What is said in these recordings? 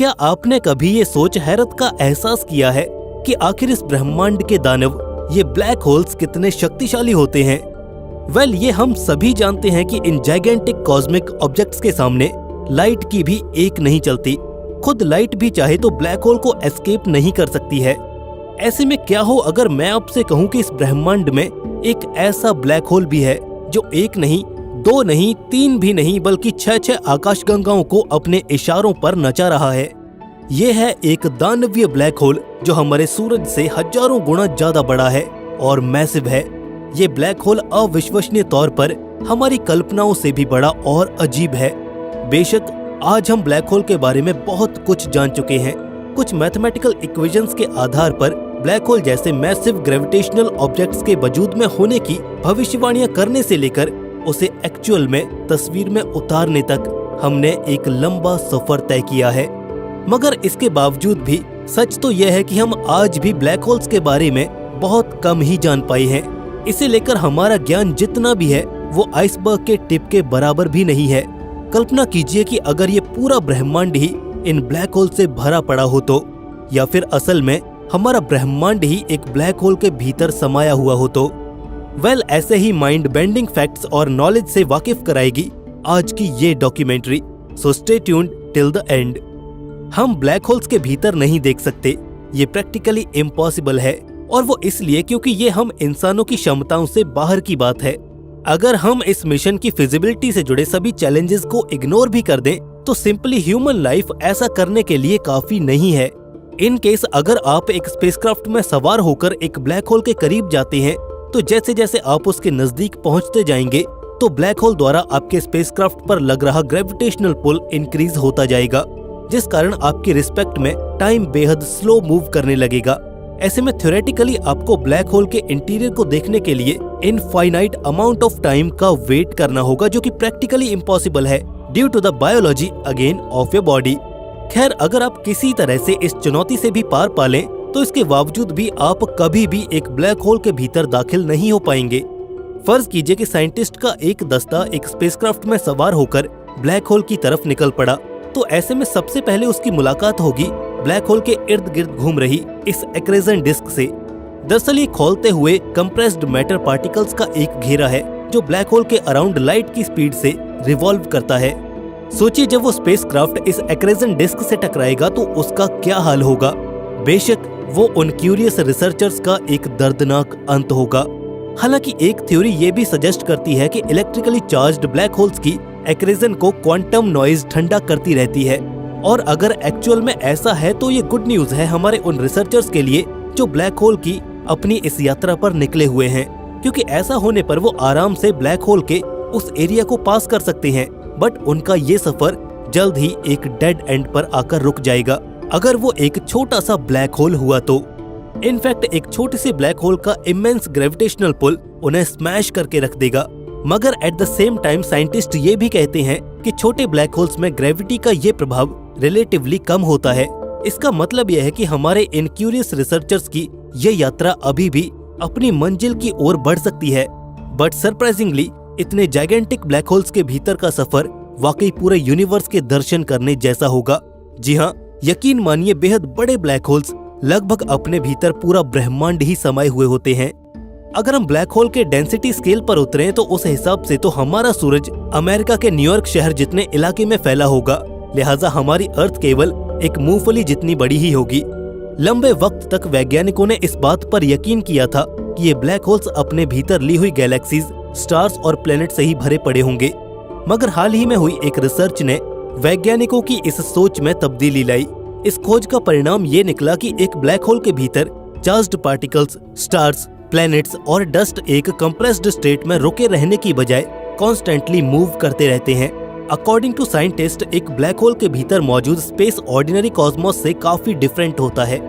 क्या आपने कभी ये सोच हैरत का एहसास किया है कि आखिर इस ब्रह्मांड के दानव ये ब्लैक होल्स कितने शक्तिशाली होते हैं? वेल, ये हम सभी जानते हैं कि इन जाइगेंटिक कॉस्मिक ऑब्जेक्ट्स के सामने लाइट की भी एक नहीं चलती। खुद लाइट भी चाहे तो ब्लैक होल को एस्केप नहीं कर सकती है। ऐसे में क्या हो अगर मैं आपसे कहूं कि इस ब्रह्मांड में एक ऐसा ब्लैक होल भी है जो एक नहीं, दो नहीं, तीन भी नहीं बल्कि 6 आकाशगंगाओं को अपने इशारों पर नचा रहा है। ये है एक दानवीय ब्लैक होल जो हमारे सूरज से हजारों गुना ज्यादा बड़ा है और मैसिव है। ये ब्लैक होल अविश्वसनीय तौर पर हमारी कल्पनाओं से भी बड़ा और अजीब है। बेशक आज हम ब्लैक होल के बारे में बहुत कुछ जान चुके हैं। कुछ मैथमेटिकल इक्वेशंस के आधार पर ब्लैक होल जैसे मैसिव ग्रेविटेशनल ऑब्जेक्ट्स के वजूद में होने की भविष्यवाणियां करने से लेकर उसे एक्चुअल में तस्वीर में उतारने तक हमने एक लंबा सफर तय किया है। मगर इसके बावजूद भी सच तो यह है कि हम आज भी ब्लैक होल्स के बारे में बहुत कम ही जान पाए हैं। इसे लेकर हमारा ज्ञान जितना भी है वो आइसबर्ग के टिप के बराबर भी नहीं है। कल्पना कीजिए कि अगर ये पूरा ब्रह्मांड ही इन ब्लैक होल से भरा पड़ा हो तो, या फिर असल में हमारा ब्रह्मांड ही एक ब्लैक होल के भीतर समाया हुआ हो तो। वेल, ऐसे ही माइंड बेंडिंग फैक्ट्स और नॉलेज से वाकिफ कराएगी आज की ये documentary. So stay tuned till the end. हम ब्लैक होल्स के भीतर नहीं देख सकते, ये प्रैक्टिकली इम्पॉसिबल है, और वो इसलिए क्योंकि ये हम इंसानों की क्षमताओं से बाहर की बात है। अगर हम इस मिशन की फिजिबिलिटी से जुड़े सभी चैलेंजेस को इग्नोर भी कर दें तो सिंपली ह्यूमन लाइफ ऐसा करने के लिए काफी नहीं है। इन केस अगर आप एक स्पेसक्राफ्ट में सवार होकर एक ब्लैक होल के करीब जाते हैं तो जैसे जैसे आप उसके नजदीक पहुंचते जाएंगे तो ब्लैक होल द्वारा आपके स्पेसक्राफ्ट पर लग रहा ग्रेविटेशनल पुल इंक्रीज होता जाएगा, जिस कारण आपकी रिस्पेक्ट में टाइम बेहद स्लो मूव करने लगेगा। ऐसे में थ्योरेटिकली आपको ब्लैक होल के इंटीरियर को देखने के लिए इनफाइनाइट अमाउंट ऑफ टाइम का वेट करना होगा, जो कि प्रैक्टिकली इम्पॉसिबल है due to the biology again of your body. खैर, अगर आप किसी तरह से इस चुनौती से भी पार पा लें तो इसके बावजूद भी आप कभी भी एक ब्लैक होल के भीतर दाखिल नहीं हो पाएंगे। फर्ज कीजिए कि साइंटिस्ट का एक दस्ता एक स्पेसक्राफ्ट में सवार होकर ब्लैक होल की तरफ निकल पड़ा, तो ऐसे में सबसे पहले उसकी मुलाकात होगी ब्लैक होल के इर्द गिर्द घूम रही इस एक्रेजन डिस्क से। दरअसल ये खोलते हुए कंप्रेस्ड मैटर पार्टिकल्स का एक घेरा है जो ब्लैक होल के अराउंड लाइट की स्पीड से रिवॉल्व करता है। सोचिए, जब वो स्पेसक्राफ्ट इस एक्रेजन डिस्क से टकराएगा तो उसका क्या हाल होगा। बेशक वो उन क्यूरियस रिसर्चर्स का एक दर्दनाक अंत होगा। हालांकि एक थ्योरी ये भी सजेस्ट करती है कि इलेक्ट्रिकली चार्ज्ड ब्लैक होल्स की एक्रेजन को क्वांटम नॉइज ठंडा करती रहती है, और अगर एक्चुअल में ऐसा है तो ये गुड न्यूज है हमारे उन रिसर्चर्स के लिए जो ब्लैक होल की अपनी इस यात्रा पर निकले हुए हैं, क्योंकि ऐसा होने पर वो आराम से ब्लैक होल के उस एरिया को पास कर सकते हैं। बट उनका ये सफर जल्द ही एक डेड एंड पर आकर रुक जाएगा अगर वो एक छोटा सा ब्लैक होल हुआ तो। इनफैक्ट एक छोटे से ब्लैक होल का इमेंस ग्रेविटेशनल पुल उन्हें स्मैश करके रख देगा। मगर at the same time scientist ये भी कहते हैं कि छोटे ब्लैक होल्स में ग्रेविटी का ये प्रभाव रिलेटिवली कम होता है। इसका मतलब यह है कि हमारे इन क्यूरियस रिसर्चर्स की ये यात्रा अभी भी अपनी मंजिल की ओर बढ़ सकती है। बट सरप्राइजिंगली इतने जाइगेंटिक ब्लैक होल्स के भीतर का सफर वाकई पूरे यूनिवर्स के दर्शन करने जैसा होगा। जी हाँ, यकीन मानिए, बेहद बड़े ब्लैक होल्स लगभग अपने भीतर पूरा ब्रह्मांड ही समाये हुए होते हैं। अगर हम ब्लैक होल के डेंसिटी स्केल पर उतरें तो उस हिसाब से तो हमारा सूरज अमेरिका के न्यूयॉर्क शहर जितने इलाके में फैला होगा, लिहाजा हमारी अर्थ केवल एक मूंगफली जितनी बड़ी ही होगी। लंबे वक्त तक वैज्ञानिकों ने इस बात पर यकीन किया था कि ये ब्लैक होल्स अपने भीतर ली हुई गैलेक्सीज, स्टार्स और प्लेनेट से ही भरे पड़े होंगे। मगर हाल ही में हुई एक रिसर्च ने वैज्ञानिकों की इस सोच में तब्दीली लाई। इस खोज का परिणाम ये निकला कि एक ब्लैक होल के भीतर चार्ज्ड पार्टिकल्स, स्टार्स, प्लैनेट्स और डस्ट एक कंप्रेस्ड स्टेट में रुके रहने की बजाय कॉन्स्टेंटली मूव करते रहते हैं। अकॉर्डिंग टू साइंटिस्ट, एक ब्लैक होल के भीतर मौजूद स्पेस ऑर्डिनरी कॉस्मोस से काफी डिफरेंट होता है।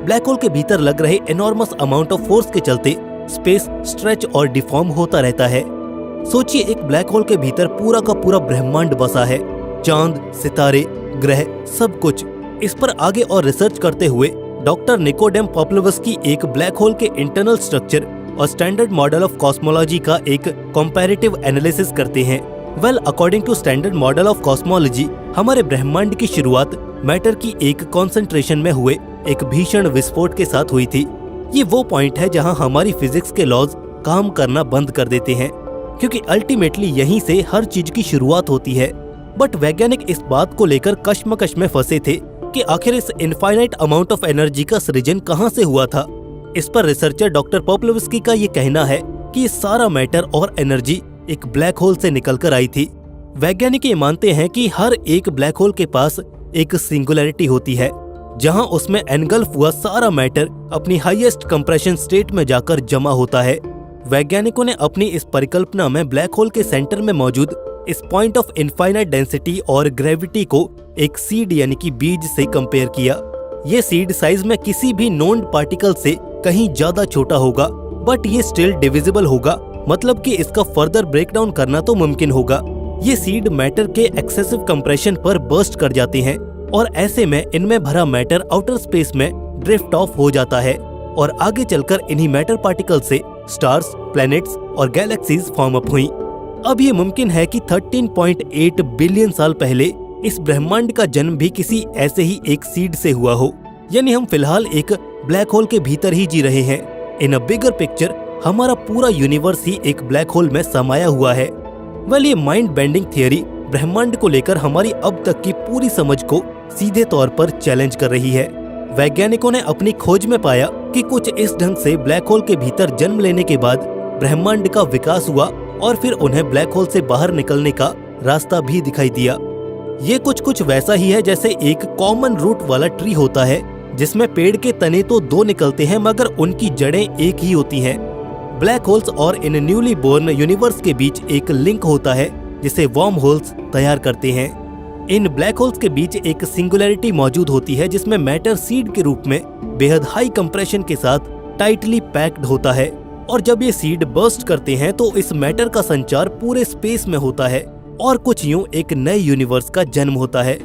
ब्लैक होल के भीतर लग रहे एनॉर्मस अमाउंट ऑफ फोर्स के चलते स्पेस स्ट्रेच और डिफॉर्म होता रहता है। सोचिए, एक ब्लैक होल के भीतर पूरा का पूरा ब्रह्मांड बसा है, चांद, सितारे, ग्रह, सब कुछ। इस पर आगे और रिसर्च करते हुए डॉक्टर निकोडेम पॉप्लवस्की एक ब्लैक होल के इंटरनल स्ट्रक्चर और स्टैंडर्ड मॉडल ऑफ कॉस्मोलॉजी का एक कंपैरेटिव एनालिसिस करते हैं। Well, according to standard model of cosmology, हमारे ब्रह्मांड की शुरुआत मैटर की एक कॉन्सेंट्रेशन में हुए एक भीषण विस्फोट के साथ हुई थी। ये वो पॉइंट है जहां हमारी फिजिक्स के लॉज काम करना बंद कर देते हैं, क्योंकि अल्टीमेटली यहीं से हर चीज की शुरुआत होती है। बट वैज्ञानिक इस बात को लेकर कश्मकश में फंसे थे कि आखिर इस इनफाइनाइट अमाउंट ऑफ एनर्जी का सृजन कहां से हुआ था। इस पर रिसर्चर डॉक्टर पोप्लोवस्की का ये कहना है कि ये सारा मैटर और एनर्जी एक ब्लैक होल से निकलकर आई थी। वैज्ञानिक ये मानते हैं कि हर एक ब्लैक होल के पास एक सिंगुलैरिटी होती है, जहां उसमें एनगल्फ हुआ सारा मैटर अपनी हाईएस्ट कंप्रेशन स्टेट में जाकर जमा होता है। वैज्ञानिकों ने अपनी इस परिकल्पना में ब्लैक होल के सेंटर में मौजूद इस पॉइंट ऑफ इनफाइनाइट डेंसिटी और ग्रेविटी को एक सीड यानी कि बीज से कंपेयर किया। ये सीड साइज में किसी भी नोन पार्टिकल से कहीं ज्यादा छोटा होगा, बट ये स्टिल डिविजिबल होगा, मतलब कि इसका फर्दर ब्रेकडाउन करना तो मुमकिन होगा। ये सीड मैटर के एक्सेसिव कंप्रेशन पर बर्स्ट कर जाते हैं और ऐसे में इनमें भरा मैटर आउटर स्पेस में ड्रिफ्ट ऑफ हो जाता है और आगे चलकर इन्हीं मैटर पार्टिकल से स्टार्स, प्लैनेट्स और गैलेक्सीज फॉर्म अप हुई। अब ये मुमकिन है कि 13.8 बिलियन साल पहले इस ब्रह्मांड का जन्म भी किसी ऐसे ही एक सीड से हुआ हो, यानी हम फिलहाल एक ब्लैक होल के भीतर ही जी रहे हैं। इन अ बिगर पिक्चर हमारा पूरा यूनिवर्स ही एक ब्लैक होल में समाया हुआ है। वेल, ये माइंड बेंडिंग थियरी ब्रह्मांड को लेकर हमारी अब तक की पूरी समझ को सीधे तौर पर चैलेंज कर रही है। वैज्ञानिकों ने अपनी खोज में पाया कि कुछ इस ढंग से ब्लैक होल के भीतर जन्म लेने के बाद ब्रह्मांड का विकास हुआ और फिर उन्हें ब्लैक होल से बाहर निकलने का रास्ता भी दिखाई दिया। ये कुछ वैसा ही है जैसे एक कॉमन रूट वाला ट्री होता है, जिसमें पेड़ के तने तो दो निकलते हैं मगर उनकी जड़ें एक ही होती हैं। ब्लैक होल्स और इन न्यूली बोर्न यूनिवर्स के बीच एक लिंक होता है जिसे वर्म होल्स तैयार करते हैं। इन ब्लैक होल्स के बीच एक सिंगुलैरिटी मौजूद होती है जिसमें मैटर सीड के रूप में बेहद हाई कंप्रेशन के साथ टाइटली पैक्ड होता है, और जब ये सीड बर्स्ट करते हैं तो इस मैटर का संचार पूरे स्पेस में होता है और कुछ यूं एक नए यूनिवर्स का जन्म होता है।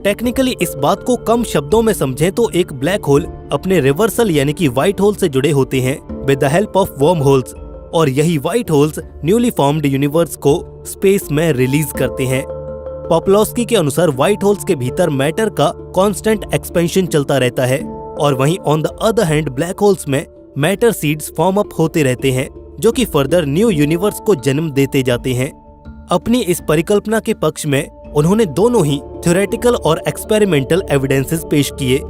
टेक्निकली इस बात को कम शब्दों में समझें तो एक ब्लैक होल अपने रिवर्सल यानी कि व्हाइट होल से जुड़े होते हैं with the help of worm holes, और यही white holes newly formed universe को स्पेस में रिलीज करते हैं। पोप्लोवस्की के अनुसार व्हाइट होल्स के भीतर मैटर का कांस्टेंट एक्सपेंशन चलता रहता है, और वहीं on the other hand black holes में मैटर सीड्स फॉर्म अप होते रहते हैं जो कि फर्दर न्यू यूनिवर्स को जन्म देते जाते हैं। अपनी इस परिकल्पना के पक्ष में उन्होंने दोनों ही थ्योरेटिकल और एक्सपेरिमेंटल एविडेंसेस पेश किए।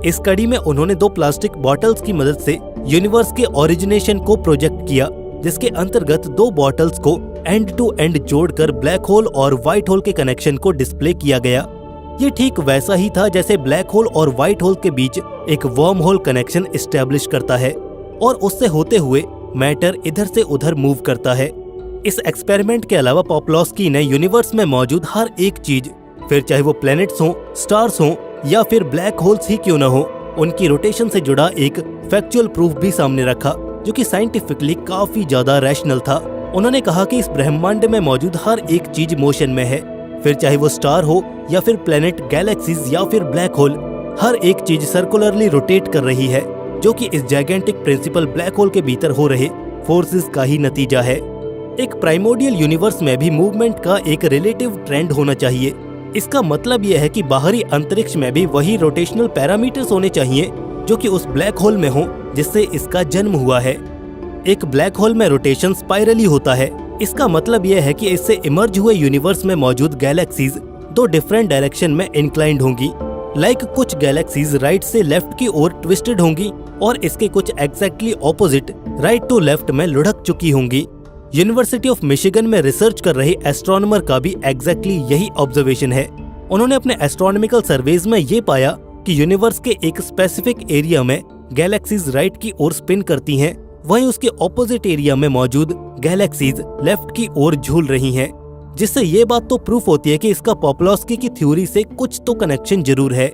इस कड़ी में उन्होंने 2 प्लास्टिक बॉटल्स की मदद से यूनिवर्स के ओरिजिनेशन को प्रोजेक्ट किया, जिसके अंतर्गत 2 बॉटल्स को एंड टू एंड जोड़कर ब्लैक होल और व्हाइट होल के कनेक्शन को डिस्प्ले किया गया। ये ठीक वैसा ही था जैसे ब्लैक होल और व्हाइट होल के बीच एक वर्म होल कनेक्शन एस्टेब्लिश करता है और उससे होते हुए मैटर इधर से उधर मूव करता है। इस एक्सपेरिमेंट के अलावा पोप्लोवस्की ने यूनिवर्स में मौजूद हर एक चीज, फिर चाहे वो प्लैनेट्स हों, स्टार्स हों या फिर ब्लैक होल्स ही क्यों न हो, उनकी रोटेशन से जुड़ा एक फैक्चुअल प्रूफ भी सामने रखा जो कि साइंटिफिकली काफी ज्यादा रैशनल था। उन्होंने कहा कि इस ब्रह्मांड में मौजूद हर एक चीज मोशन में है, फिर चाहे वो स्टार हो या फिर प्लैनेट, गैलेक्सीज या फिर ब्लैक होल, हर एक चीज सर्कुलरली रोटेट कर रही है, जो कि इस जाइगेंटिक प्रिंसिपल ब्लैक होल के भीतर हो रहे फोर्सेस का ही नतीजा है। एक प्राइमोर्डियल यूनिवर्स में भी मूवमेंट का एक रिलेटिव ट्रेंड होना चाहिए। इसका मतलब यह है कि बाहरी अंतरिक्ष में भी वही रोटेशनल पैरामीटर्स होने चाहिए जो कि उस ब्लैक होल में हो जिससे इसका जन्म हुआ है। एक ब्लैक होल में रोटेशन स्पाइरली होता है। इसका मतलब यह है कि इससे इमर्ज हुए यूनिवर्स में मौजूद गैलेक्सीज 2 डिफरेंट डायरेक्शन में इंक्लाइंड होंगी। लाइक कुछ गैलेक्सीज राइट से लेफ्ट की ओर ट्विस्टेड होंगी और इसके कुछ exactly opposite right to left में लुढ़क चुकी होंगी। यूनिवर्सिटी ऑफ मिशिगन में रिसर्च कर रहे एस्ट्रोनॉमर का भी एग्जैक्टली यही ऑब्जर्वेशन है। उन्होंने अपने एस्ट्रोनॉमिकल सर्वेज में ये पाया कि यूनिवर्स के एक स्पेसिफिक एरिया में गैलेक्सीज राइट की ओर स्पिन करती हैं, वहीं उसके ऑपोजिट एरिया में मौजूद गैलेक्सीज लेफ्ट की ओर झूल रही हैं, जिससे ये बात तो प्रूफ होती है कि इसका पोप्लोवस्की की थ्योरी से कुछ तो कनेक्शन जरूर है।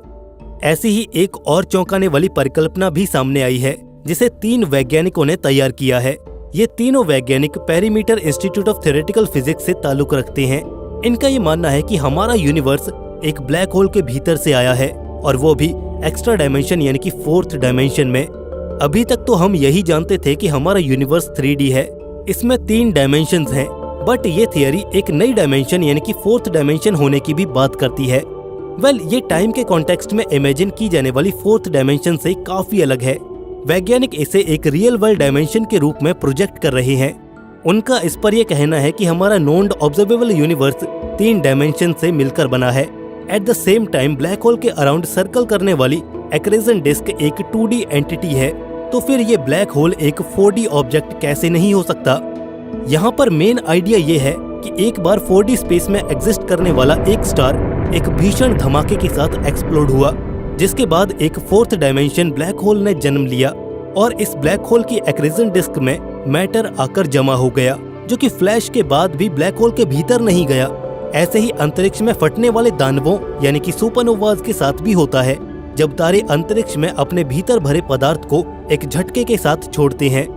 ऐसी ही एक और चौंकाने वाली परिकल्पना भी सामने आई है जिसे 3 वैज्ञानिकों ने तैयार किया है। ये तीनों वैज्ञानिक perimeter institute of theoretical physics से ताल्लुक रखते हैं। इनका ये मानना है कि हमारा यूनिवर्स एक ब्लैक होल के भीतर से आया है, और वो भी एक्स्ट्रा डायमेंशन यानी कि 4th डायमेंशन में। अभी तक तो हम यही जानते थे कि हमारा यूनिवर्स 3D है, इसमें 3 डायमेंशंस हैं, बट ये थियरी एक नई डायमेंशन यानी कि 4th डायमेंशन होने की भी बात करती है। ये टाइम के कॉन्टेक्स्ट में इमेजिन की जाने वाली फोर्थ डायमेंशन से काफी अलग है। वैज्ञानिक इसे एक रियल वर्ल्ड डायमेंशन के रूप में प्रोजेक्ट कर रहे हैं। उनका इस पर यह कहना है कि हमारा नोन ऑब्जर्वेबल यूनिवर्स 3 डायमेंशन से मिलकर बना है। At the same time black hole के अराउंड सर्कल करने वाली एक्रेजन डिस्क एक 2D एंटिटी है, तो फिर ये ब्लैक होल एक 4D ऑब्जेक्ट कैसे नहीं हो सकता। यहाँ पर मेन आइडिया ये है कि एक बार 4D स्पेस में एग्जिस्ट करने वाला एक स्टार एक भीषण धमाके के साथ एक्सप्लोड हुआ, जिसके बाद एक फोर्थ डायमेंशन ब्लैक होल ने जन्म लिया और इस ब्लैक होल की एक्रेजन डिस्क में मैटर आकर जमा हो गया, जो कि फ्लैश के बाद भी ब्लैक होल के भीतर नहीं गया। ऐसे ही अंतरिक्ष में फटने वाले दानवों यानी कि सुपरनोवाज के साथ भी होता है, जब तारे अंतरिक्ष में अपने भीतर भरे पदार्थ को एक झटके के साथ छोड़ते हैं।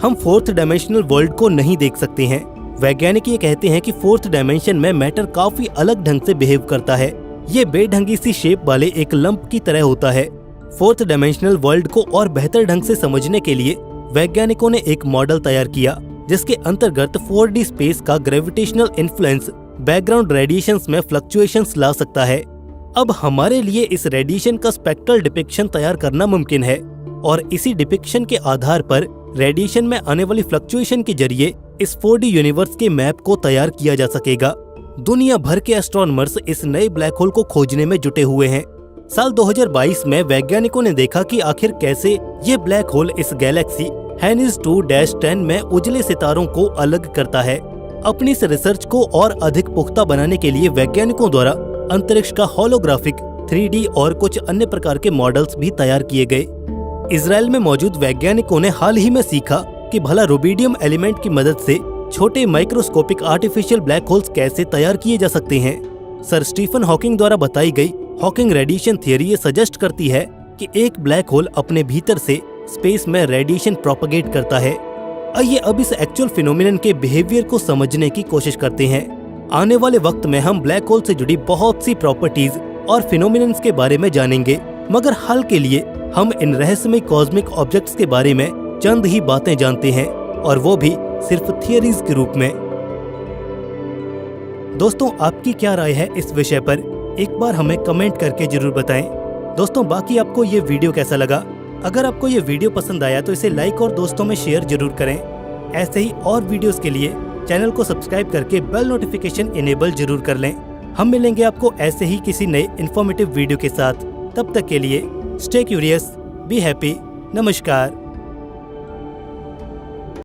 हम फोर्थ डायमेंशनल वर्ल्ड को नहीं देख सकते हैं। वैज्ञानिक ये कहते हैं कि फोर्थ डायमेंशन में मैटर काफी अलग ढंग से बिहेव करता है। ये बेढंगी सी शेप वाले एक लंप की तरह होता है। फोर्थ डायमेंशनल वर्ल्ड को और बेहतर ढंग से समझने के लिए वैज्ञानिकों ने एक मॉडल तैयार किया, जिसके अंतर्गत 4D स्पेस का ग्रेविटेशनल इन्फ्लुएंस बैकग्राउंड रेडिएशंस में फ्लक्चुएशंस ला सकता है। अब हमारे लिए इस रेडिएशन का स्पेक्ट्रल डिपिक्शन तैयार करना मुमकिन है और इसी डिपिक्शन के आधार पर रेडिएशन में आने वाली फ्लक्चुएशन के जरिए इस 4D यूनिवर्स के मैप को तैयार किया जा सकेगा। दुनिया भर के एस्ट्रोनॉमर्स इस नए ब्लैक होल को खोजने में जुटे हुए हैं। साल 2022 में वैज्ञानिकों ने देखा कि आखिर कैसे ये ब्लैक होल इस गैलेक्सी हैनिस 2-10 में उजले सितारों को अलग करता है। अपनी इस रिसर्च को और अधिक पुख्ता बनाने के लिए वैज्ञानिकों द्वारा अंतरिक्ष का होलोग्राफिक 3D और कुछ अन्य प्रकार के मॉडल्स भी तैयार किए गए। इजराइल में मौजूद वैज्ञानिकों ने हाल ही में सीखा कि भला रुबिडियम एलिमेंट की मदद से छोटे माइक्रोस्कोपिक आर्टिफिशियल ब्लैक होल्स कैसे तैयार किए जा सकते हैं। सर स्टीफन हॉकिंग द्वारा बताई गई हॉकिंग रेडिएशन थियरी ये सजेस्ट करती है कि एक ब्लैक होल अपने भीतर से स्पेस में रेडिएशन प्रोपगेट करता है। आइए अब इस एक्चुअल फिनोमिनन के बिहेवियर को समझने की कोशिश करते हैं। आने वाले वक्त में हम ब्लैक होल से जुड़ी बहुत सी प्रॉपर्टीज और फिनोमिनन्स के बारे में जानेंगे, मगर हाल के लिए हम इन रहस्यमय कॉस्मिक ऑब्जेक्ट्स के बारे में चंद ही बातें जानते हैं, और वो भी सिर्फ थियरीज के रूप में। दोस्तों, आपकी क्या राय है इस विषय पर? एक बार हमें कमेंट करके जरूर बताएं। दोस्तों, बाकी आपको ये वीडियो कैसा लगा? अगर आपको ये वीडियो पसंद आया तो इसे लाइक और दोस्तों में शेयर जरूर करें। ऐसे ही और वीडियोस के लिए चैनल को सब्सक्राइब करके बेल नोटिफिकेशन इनेबल जरूर कर लें। हम मिलेंगे आपको ऐसे ही किसी नए इन्फॉर्मेटिव वीडियो के साथ। तब तक के लिए स्टे क्यूरियस, बी हैप्पी, नमस्कार।